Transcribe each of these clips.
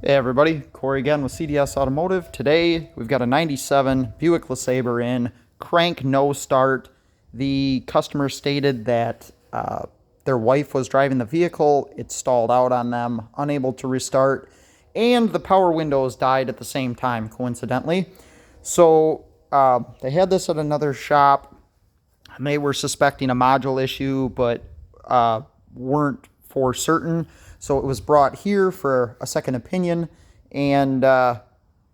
Hey everybody, Corey again with CDS Automotive. Today we've got a 97 Buick Lesabre in, crank no start. The customer stated that their wife was driving the vehicle, it stalled out on them, unable to restart, and the power windows died at the same time, coincidentally. So they had this at another shop, and they were suspecting a module issue, but weren't for certain. So it was brought here for a second opinion, and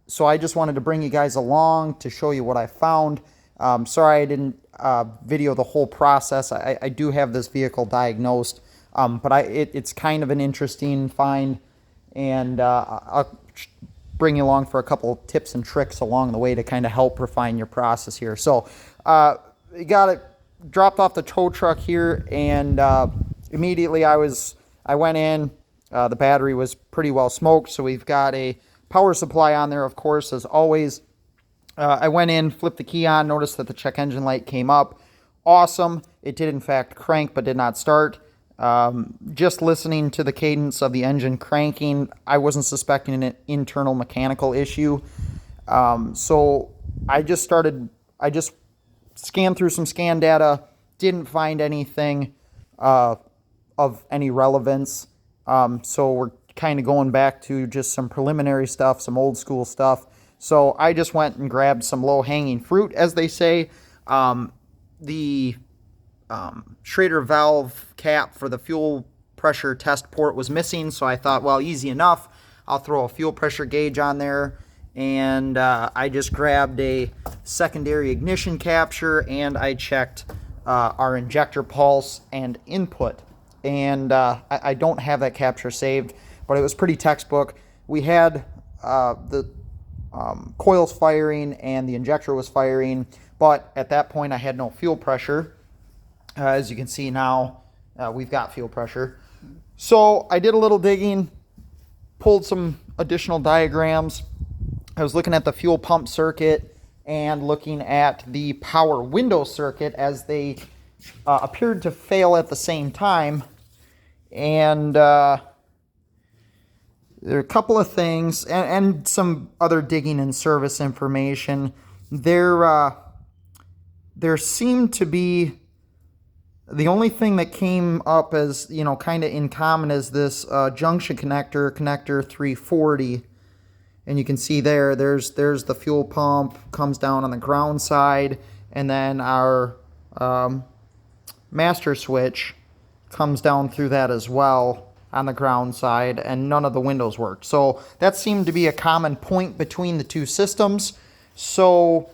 so I just wanted to bring you guys along to show you what I found. Sorry I didn't video the whole process. I do have this vehicle diagnosed, but it's kind of an interesting find, and I'll bring you along for a couple tips and tricks along the way to kind of help refine your process here. So you got it dropped off the tow truck here, and immediately I went in. The battery was pretty well smoked, so we've got a power supply on there, of course, as always. I went in, flipped the key on, noticed that the check engine light came up. Awesome. It did, in fact, crank, but did not start. Just listening to the cadence of the engine cranking, I wasn't suspecting an internal mechanical issue. So I just scanned through some scan data, didn't find anything of any relevance. So we're kind of going back to just some preliminary stuff, some old school stuff. So I just went and grabbed some low-hanging fruit, as they say. The Schrader valve cap for the fuel pressure test port was missing, so I thought, well, easy enough. I'll throw a fuel pressure gauge on there, and I just grabbed a secondary ignition capture, and I checked our injector pulse and input. And I don't have that capture saved, but it was pretty textbook. We had the coils firing and the injector was firing, but at that point I had no fuel pressure. As you can see now, we've got fuel pressure. So I did a little digging, pulled some additional diagrams. I was looking at the fuel pump circuit and looking at the power window circuit as they appeared to fail at the same time. And there are a couple of things and some other digging and service information. There seemed to be, the only thing that came up as, kind of in common is this junction connector 340. And you can see there's the fuel pump, comes down on the ground side, and then our master switch comes down through that as well on the ground side, and none of the windows worked. So that seemed to be a common point between the two systems. So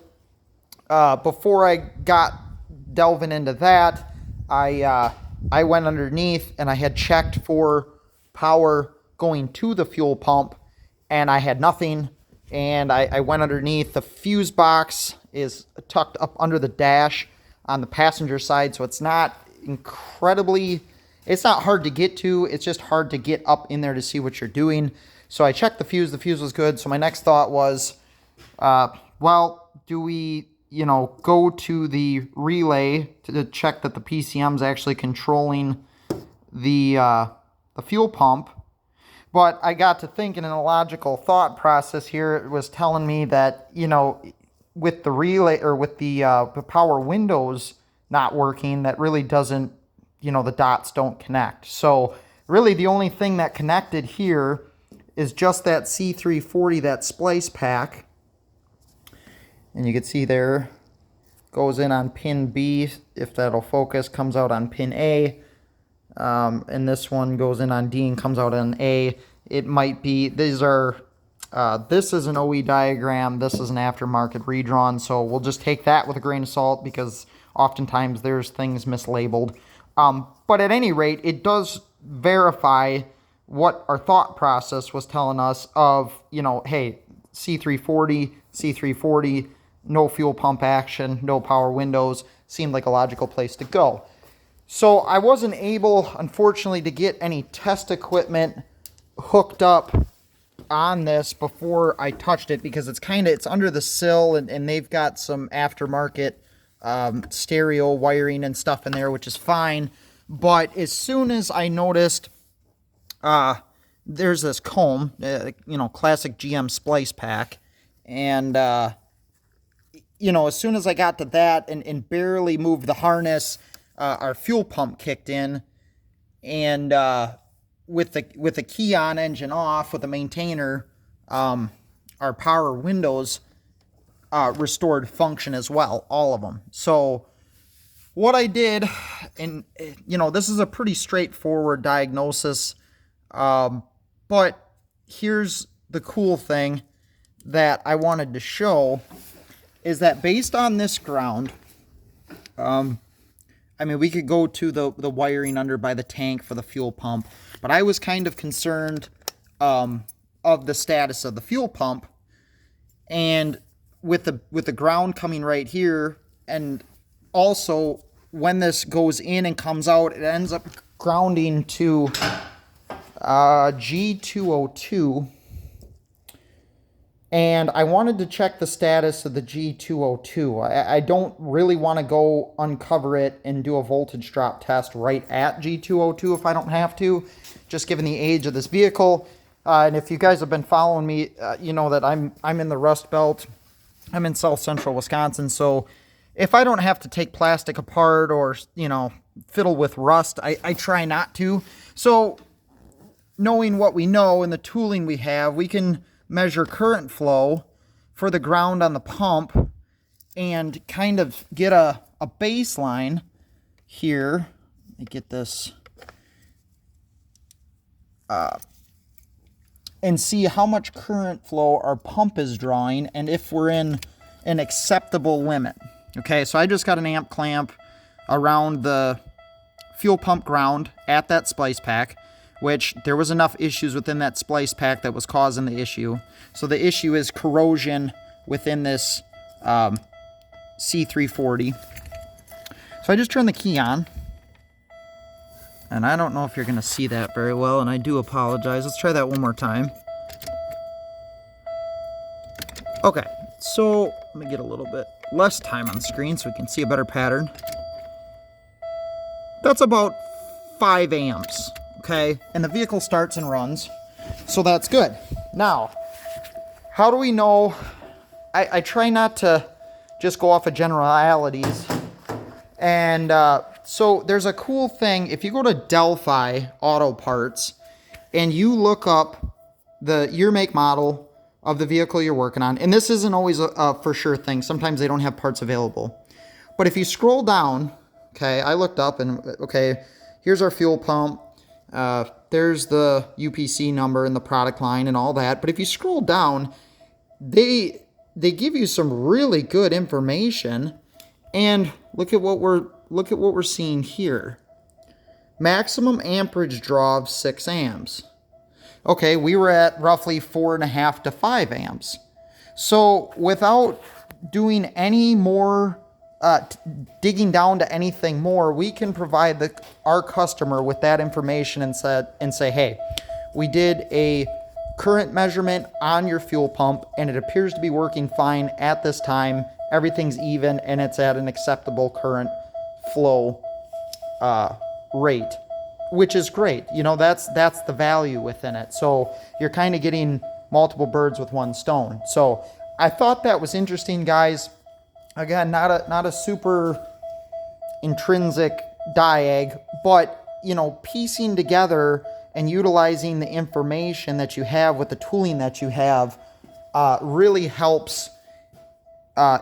before I got delving into that, I went underneath and I had checked for power going to the fuel pump, and I had nothing. And I went underneath. The fuse box is tucked up under the dash on the passenger side, so it's not it's not hard to get to, it's just hard to get up in there to see what you're doing. So I checked the fuse was good. So my next thought was, well, do we, go to the relay to check that the PCM is actually controlling the fuel pump? But I got to thinking in a logical thought process here, it was telling me that, with the relay or with the power windows not working, that really doesn't, the dots don't connect. So really the only thing that connected here is just that C340, that splice pack. And you can see there, goes in on pin B, if that'll focus, comes out on pin A. And this one goes in on D and comes out on A. It might be, this is an OE diagram, this is an aftermarket redrawn, so we'll just take that with a grain of salt because oftentimes there's things mislabeled. But at any rate, it does verify what our thought process was telling us of, hey, C340, no fuel pump action, no power windows, seemed like a logical place to go. So I wasn't able, unfortunately, to get any test equipment hooked up on this before I touched it because it's under the sill, and they've got some aftermarket stereo wiring and stuff in there, which is fine. But as soon as I noticed there's this comb, classic GM splice pack. And, as soon as I got to that and barely moved the harness, our fuel pump kicked in. And with the key on, engine off, with the maintainer, our power windows restored function as well, all of them. So what I did, and this is a pretty straightforward diagnosis, but here's the cool thing that I wanted to show is that based on this ground, we could go to the wiring under by the tank for the fuel pump, but I was kind of concerned of the status of the fuel pump, and with the ground coming right here, and also when this goes in and comes out, it ends up grounding to G202. And I wanted to check the status of the G202. I don't really want to go uncover it and do a voltage drop test right at G202 if I don't have to, just given the age of this vehicle. And if you guys have been following me, you know that I'm in the Rust Belt. I'm in South Central Wisconsin, so if I don't have to take plastic apart or, fiddle with rust, I try not to. So knowing what we know and the tooling we have, we can measure current flow for the ground on the pump and kind of get a baseline here. Let me get this and see how much current flow our pump is drawing and if we're in an acceptable limit. Okay, so I just got an amp clamp around the fuel pump ground at that splice pack, which there was enough issues within that splice pack that was causing the issue. So the issue is corrosion within this C340. So I just turned the key on. And I don't know if you're going to see that very well, and I do apologize. Let's try that one more time. Okay, so let me get a little bit less time on the screen so we can see a better pattern. That's about 5 amps. Okay, and the vehicle starts and runs, so that's good. Now, how do we know? I try not to just go off of generalities, and so there's a cool thing. If you go to Delphi Auto Parts and you look up the year, make, model of the vehicle you're working on, and this isn't always a for sure thing. Sometimes they don't have parts available, but if you scroll down, okay, I looked up and okay, here's our fuel pump. There's the UPC number and the product line and all that. But if you scroll down, they give you some really good information. And look at what we're seeing here. Maximum amperage draw of 6 amps. Okay, we were at roughly 4.5 to 5 amps. So without doing any more digging down to anything more, we can provide our customer with that information and say, hey, we did a current measurement on your fuel pump and it appears to be working fine at this time. Everything's even and it's at an acceptable current flow rate, which is great. That's the value within it. So you're kind of getting multiple birds with one stone. So I thought that was interesting, guys. Again, not a super intrinsic diag, but piecing together and utilizing the information that you have with the tooling that you have really helps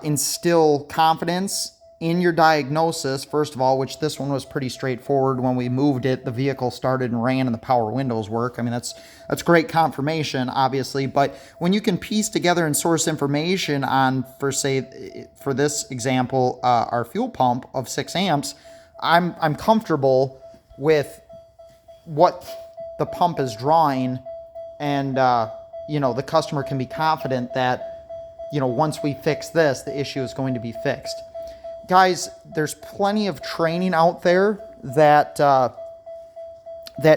instill confidence in your diagnosis, first of all, which this one was pretty straightforward. When we moved it, the vehicle started and ran and the power windows work. I mean, that's great confirmation, obviously. But when you can piece together and source information on, for this example, our fuel pump of 6 amps, I'm comfortable with what the pump is drawing, and the customer can be confident that once we fix this, the issue is going to be fixed. Guys, there's plenty of training out there that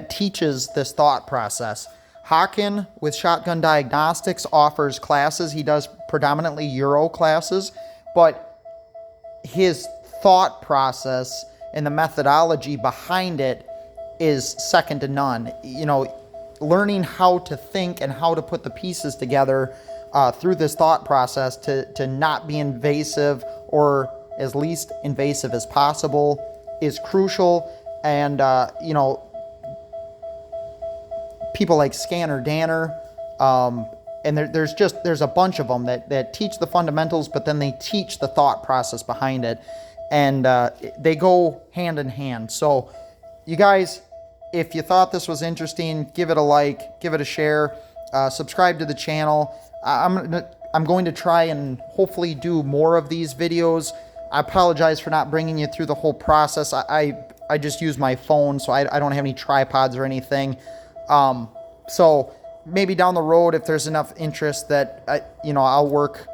teaches this thought process. Haken with Shotgun Diagnostics offers classes. He does predominantly Euro classes, but his thought process and the methodology behind it is second to none. learning how to think and how to put the pieces together through this thought process to not be invasive or as least invasive as possible is crucial. And, you know, people like Scanner Danner, and there's a bunch of them that teach the fundamentals, but then they teach the thought process behind it, and they go hand in hand. So you guys, if you thought this was interesting, give it a like, give it a share, subscribe to the channel. I'm going to try and hopefully do more of these videos. I apologize for not bringing you through the whole process. I just use my phone, so I don't have any tripods or anything. So maybe down the road, if there's enough interest that I'll work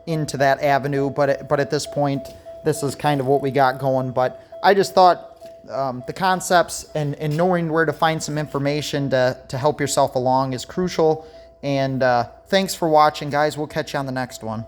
into that avenue. But at this point, this is kind of what we got going. But I just thought the concepts and knowing where to find some information to help yourself along is crucial. And thanks for watching, guys. We'll catch you on the next one.